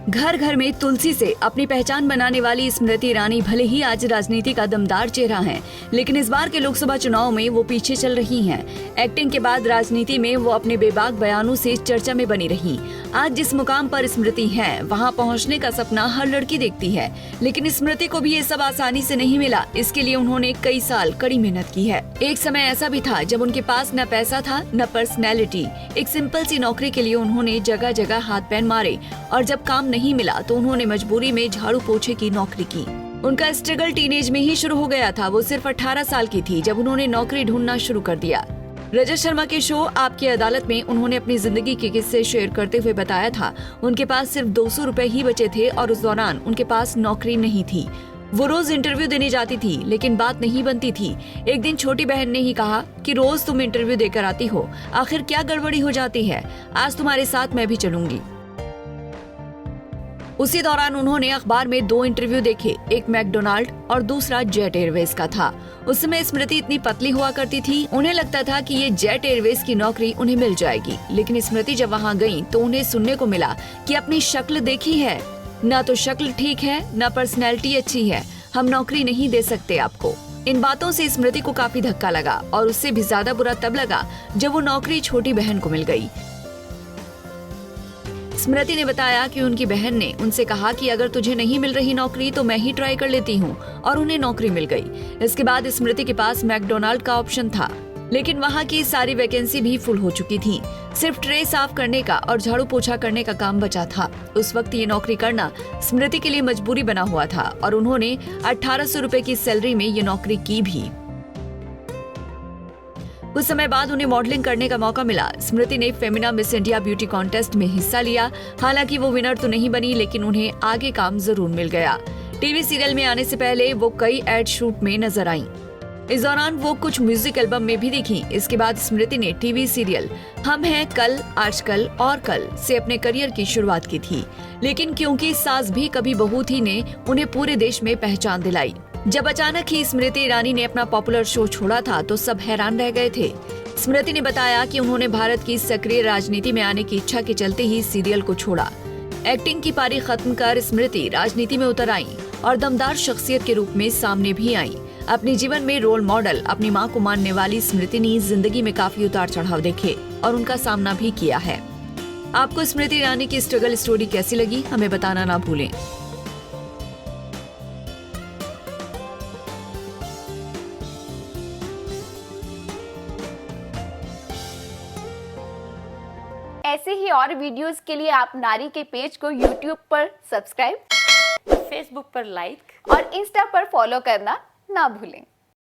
घर घर में तुलसी से अपनी पहचान बनाने वाली स्मृति ईरानी भले ही आज राजनीति का दमदार चेहरा हैं, लेकिन इस बार के लोकसभा चुनाव में वो पीछे चल रही हैं। एक्टिंग के बाद राजनीति में वो अपने बेबाक बयानों से चर्चा में बनी रही। आज जिस मुकाम पर स्मृति हैं, वहां पहुंचने का सपना हर लड़की देखती है, लेकिन स्मृति को भी ये सब आसानी से नहीं मिला। इसके लिए उन्होंने कई साल कड़ी मेहनत की है। एक समय ऐसा भी था जब उनके पास न पैसा था न पर्सनैलिटी। एक सिंपल सी नौकरी के लिए उन्होंने जगह जगह हाथ पैर मारे और जब काम नहीं मिला तो उन्होंने मजबूरी में झाड़ू पोछे की नौकरी की। उनका स्ट्रगल टीनेज में ही शुरू हो गया था। वो सिर्फ 18 साल की थी जब उन्होंने नौकरी ढूंढना शुरू कर दिया। रजत शर्मा के शो आपकी अदालत में उन्होंने अपनी जिंदगी के किस्से शेयर करते हुए बताया था, उनके पास सिर्फ 200 रुपए ही बचे थे और उस दौरान उनके पास नौकरी नहीं थी। वो रोज इंटरव्यू देने जाती थी, लेकिन बात नहीं बनती थी। एक दिन छोटी बहन ने ही कहा कि रोज तुम इंटरव्यू देकर आती हो, आखिर क्या गड़बड़ी हो जाती है? आज तुम्हारे साथ मैं भी चलूंगी। उसी दौरान उन्होंने अखबार में 2 इंटरव्यू देखे, एक मैकडोनाल्ड और दूसरा जेट एयरवेज का था। उस समय स्मृति इतनी पतली हुआ करती थी, उन्हें लगता था कि ये जेट एयरवेज की नौकरी उन्हें मिल जाएगी। लेकिन स्मृति जब वहाँ गई तो उन्हें सुनने को मिला कि अपनी शक्ल देखी है, ना तो शक्ल ठीक है ना पर्सनैलिटी अच्छी है, हम नौकरी नहीं दे सकते आपको। इन बातों से स्मृति को काफी धक्का लगा और उससे भी ज्यादा बुरा तब लगा जब वो नौकरी छोटी बहन को मिल गई। स्मृति ने बताया कि उनकी बहन ने उनसे कहा कि अगर तुझे नहीं मिल रही नौकरी तो मैं ही ट्राई कर लेती हूँ, और उन्हें नौकरी मिल गई। इसके बाद स्मृति के पास मैकडोनाल्ड का ऑप्शन था, लेकिन वहाँ की सारी वैकेंसी भी फुल हो चुकी थी। सिर्फ ट्रे साफ करने का और झाड़ू पोछा करने का काम बचा था। उस वक्त ये नौकरी करना स्मृति के लिए मजबूरी बना हुआ था और उन्होंने 1800 रुपए की सैलरी में ये नौकरी की भी। कुछ समय बाद उन्हें मॉडलिंग करने का मौका मिला। स्मृति ने Femina miss India beauty contest में हिस्सा लिया। हालांकि वो विनर तो नहीं बनी, लेकिन उन्हें आगे काम जरूर मिल गया। टीवी सीरियल में आने से पहले वो कई एड शूट में नजर आईं। इस दौरान वो कुछ म्यूजिक एल्बम में भी दिखी। इसके बाद स्मृति ने टीवी सीरियल हम हैं कल, आजकल और कल से अपने करियर की शुरुआत की थी। लेकिन क्योंकि सास भी कभी बहू थी ने उन्हें पूरे देश में पहचान दिलाई। जब अचानक ही स्मृति ईरानी ने अपना पॉपुलर शो छोड़ा था तो सब हैरान रह गए थे। स्मृति ने बताया कि उन्होंने भारत की सक्रिय राजनीति में आने की इच्छा के चलते ही सीरियल को छोड़ा। एक्टिंग की पारी खत्म कर स्मृति राजनीति में उतर आई और दमदार शख्सियत के रूप में सामने भी आई। अपने जीवन में रोल मॉडल अपनी मां को मानने वाली स्मृति ने जिंदगी में काफी उतार चढ़ाव देखे और उनका सामना भी किया है। आपको स्मृति ईरानी की स्ट्रगल स्टोरी कैसी लगी, हमें बताना ना भूलें। ऐसे ही और वीडियोस के लिए आप नारी के पेज को YouTube पर सब्सक्राइब, फेसबुक पर लाइक और इंस्टा पर फॉलो करना ना भूलें।